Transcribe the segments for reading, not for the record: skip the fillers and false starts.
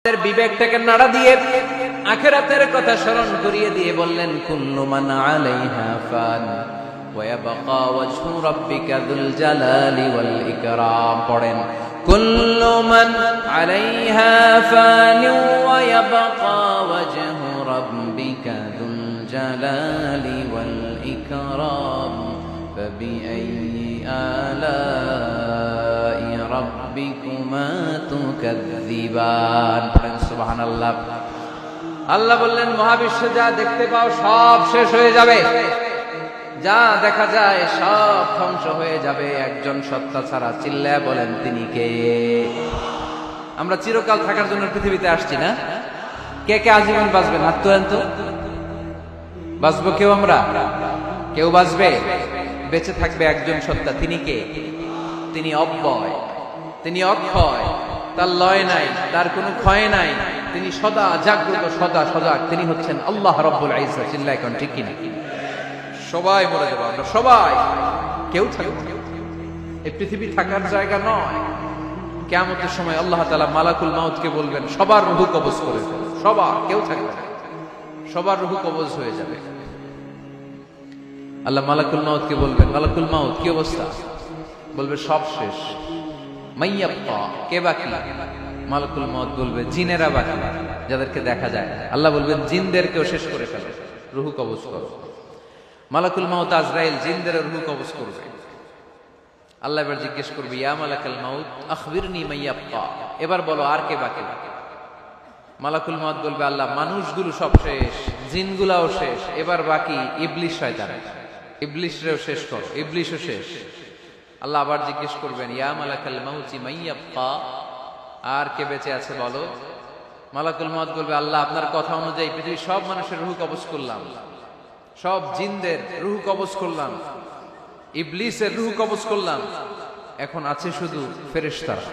বিবেকটাকে নাড়া দিয়ে আখিরাতের কথা স্মরণ করিয়ে দিয়ে বললেন কুল্লু মান আলাইহা ফান ওয়া ইয়াবকা ওয়াজহু রাব্বিকা যুল জালালি ওয়াল ইকরাম। পড়েন কুল্লু মান আলাইহা ফান ওয়া ইয়াবকা ওয়াজহু রাব্বিকা যুল জালালি ওয়াল ইকরাম ফাবিআইয়ি আলাই রাব্বিকুমা তুকাযযিবান। পড়েন সুবহানাল্লাহ। আল্লাহ বললেন মহাবিশ্বে যা দেখতে পাও সব শেষ হয়ে যাবে, যা দেখা যায় সব ধ্বংস হয়ে যাবে একজন সত্তা ছাড়া। চিল্লায়া বলেন তিনি কে? আমরা চিরকাল থাকার জন্য পৃথিবীতে আসছি না? কে কে আজীবন বাঁচবেন? হাত তোলেন তো। বাঁচবো কেউ? আমরা কেউ বাঁচবে? বেঁচে থাকবে একজন সত্তা, তিনি কে? তিনি অব্যয়, তিনি অক্ষয়, তার লয় নাই, তার কোনো ক্ষয় নাই, তিনি সদা জাগ্রত, সদা সজাগ, তিনি হচ্ছেন আল্লাহ রাব্বুল ইজ্জত। চিল্লায় কোন ঠিক কিনা? সবাই মরে যাবো আমরা, সবাই, কেউ থাকবে না। এই পৃথিবী থাকার জায়গা নয়। কিয়ামতের সময় আল্লাহ তাআলা মালাকুল মাউতকে বলবেন সবার রূহ কবজ করে ফেল, সবার, কেউ থাকবে না, সবার রূহ কবজ হয়ে যাবে। আল্লাহ মালাকুল মাউতকে বলবেন মালাকুল মাউত কি অবস্থা? বলবে সব শেষ। মাইয়াব্বা, কে বাকি? মালাকুল মাউত বলবে জিনেরা বাকি, যাদেরকে দেখা যায়। আল্লাহ বলবেন জিনদেরকেও শেষ করে ফেলে, রূহ কবজ করো। মালাকুল মাউত আজরাইল জিনদের রূহ কবজ করবে। আল্লাহ এবার জিজ্ঞেস করবে ইয়া মালাকুল মাউত আখবিরনি মাইয়াব্বা, এবার বলো আর কে বাকি? মালাকুল মাউত বলবে আল্লাহ মানুষগুলো সব শেষ, জিনগুলাও শেষ, এবার বাকি ইবলিস শয়তান, ইবলিসরেও শেষ করো, ইবলিসও শেষ। আল্লাহ আবার জিজ্ঞেস করবেন ইয়া মালাকুল মাউতি মাইয়াব্বা, আর কে বেঁচে আছে বলো? মালাকুল মাউত বলবে আল্লাহ আপনার কথা অনুযায়ী পৃথিবীর সব মানুষের রূহ কবজ করলাম, সব জিনদের রূহ কবজ করলাম, ইবলিসের রূহ কবজ করলাম, এখন আছে শুধু ফেরেশতারা।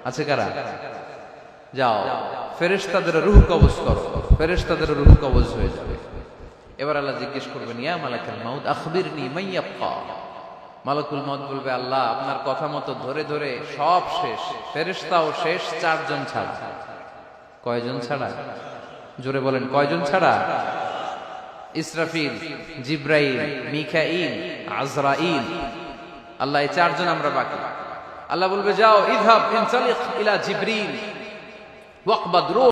আছে কারা? যাও ফেরেশতাদের রূহ কবজ করো, ফেরেশতাদের রূহ কবজ হয়ে যাবে। এবার আল্লাহ জিজ্ঞেস করবেন ইয়া মালাকুল মাউত আখবিরনি মাইয়াব্বা। মালাকুল মাউত বলবে আল্লাহ আপনার কথা মতো ধরে ধরে সব শেষ, ফেরেশতাও শেষ, চারজন ছাড়া। কয়জন ছাড়া? জোরে বলেন কয়জন ছাড়া? ইসরাফিল, জিব্রাইল, মিকাইল, আজরাইল। আল্লাহ এই চারজন আমরা বাকি। আল্লাহ বলবে যাও ইযহাব ইনতালিক ইলা জিবরিল ওয়াকবাদ রূহ